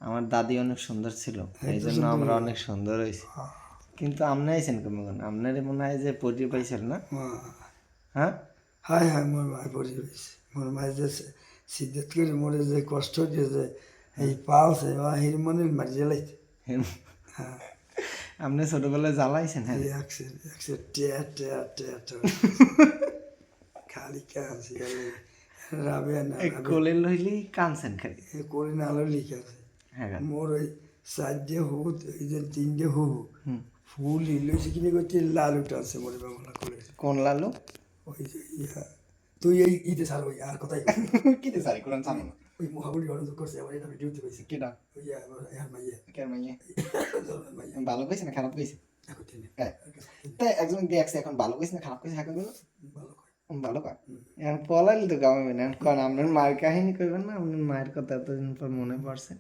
আমার দাদি অনেক সুন্দর ছিল, এই জন্য আমরা অনেক সুন্দর হয়েছি। কিন্তু আপনি আইছেন কেমন? আপনার মনে হয় যে পরি পাইছেন না? হ্যাঁ, হায় হায় মোর মায় পড়ে রয়েছে। মোর মায় যে সিদ্ধত করে মরে যে কষ্ট দিয়েছে এই পালছে বা হিরমনির মারিয়ে লাইছে। আপনি ছোটবেলায় জ্বালাইছেন? হ্যাঁ, এই একশে একশে টেয়া টেয়া টেয়া টেয়া খালি কাঁদছি খালি রাবে না এই রাবে কোলে লইলেই কানছেন খালি। এ করে না আলো লিখে আছে হ্যাঁ, মোর ওই চারটে হুবু এই যে তিনটে হুবু ফুল হিলছে কিনে করছে লাল উঠে আছে মরে বাংলা করে কোন লালু? ওই যে ইয়া তুই এই ইতে ছাড় ওই আর কথাই কি দে সারি কোরআন জানো না? ওই মহাবলী অর্ডার করছে আমার এটা ভিডিওতে পাইছি কেডা? ওই ইয়ার মাইয়া কেন মাইয়া? জলের মাইয়া ভালো কইছে না খারাপ কইছে? এখন তিনি হ্যাঁ, তাই একজন দেখছে এখন ভালো কইছে না খারাপ কইছে, হ্যাঁ কইবেন? ভালো করে ভালো কয়। এখন পলাইলে তো গাওয়াবে না। এখন কোন আপনার মায়ের কাহিনী কইবেন না? আপনার মায়ের কথা এতদিন পর মনে পড়ছে।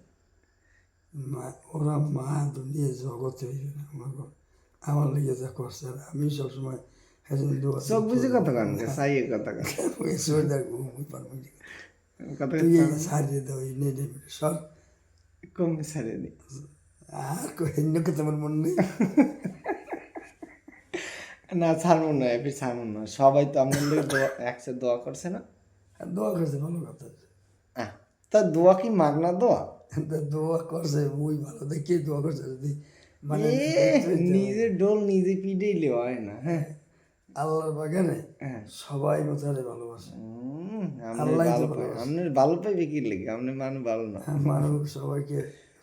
মা ওরা মা দুনিয়া জগতে হইবে না আমার লেগে যা করছে আর আমি সবসময় হেজন চোখ বুঝে কথা কন, সাইয়ে কথা কন। ওই সোয়েদার ঘুমই পারবো কথা তুই এই সারিয়ে দাও এই নেই সব কম ছেড়ে দি। আর কহিন্য কে তোমার মনে নেই না ছাড়বো না, এপি ছাড়বো না। সবাই তো আপনার লেগে দোয়া একসাথে দোয়া করছে না? আর দোয়া করছে ভালো কথা তা দোয়া কি মাগনা দোয়া? দোয়া করছে মুই ভালো দেখে দোয়া করছে যদি মানে নিজের ডোল নিজে পিটেইলে হয় না। হ্যাঁ, আল্লাহর বাগানে হ্যাঁ। সবাই মতারে ভালোবাসে আপনি আল্লাহ ভালো পাই, আপনি ভালো পাইবে কি লেগে? আপনি মানুষ ভালো না। মানুষ সবাইকে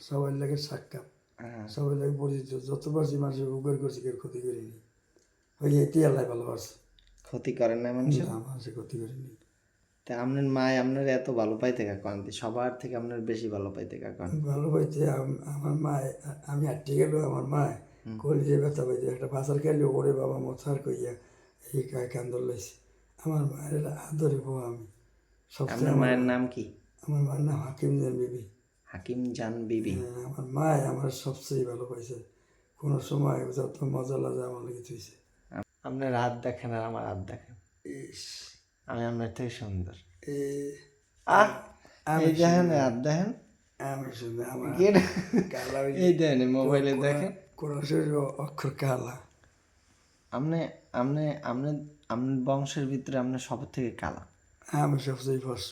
সবাই লাগে সাক্ষাৎ হ্যাঁ, সবাই লাগে পরিচিত যত পারছি মানুষের উপকার করছি কেউ ক্ষতি করিনি ওই এটি আল্লাহ ভালোবাসে ক্ষতি করেন না মানুষের। না মানুষের ক্ষতি করিনি তা আপনার মায় আপনার এত ভালো পাইতে কাকন, সবার থেকে আপনার বেশি ভালো পাইতে কাকন। ভালো পাইতে আমার মায় আমি হাঁটতে গেলেও আমার মায় কলিজে ব্যথা পাইতে একটা বাসার খেলে ওরে বাবা মথার কইয়া এই কান্দর লাইছে আমার মায়ের আদরে বউ আমি সবচেয়ে আপনার মায়ের নাম কি? আমার মায়ের নাম হাকিম জান বিবি হাকিম জান বিবি। আমার মায় আমার সবচেয়ে ভালো পাইছে কোনো সময় যত মজা লাগে আমার লেগে থইছে আপনার হাত দেখেন আর আমার হাত দেখেন, ইস আমি আপনার থেকে সুন্দর। এ আহ, এই দেখেন হাত দেখেন। আমি শুনে আমার কেডা? কালা এই দেখেন মোবাইলে দেখেন। কোন শরীর অক্ষর কালা আপনি আপনি আপনি আপনার বংশের ভিতরে আপনার সবার থেকে কালা। আমি সবচেয়ে ফস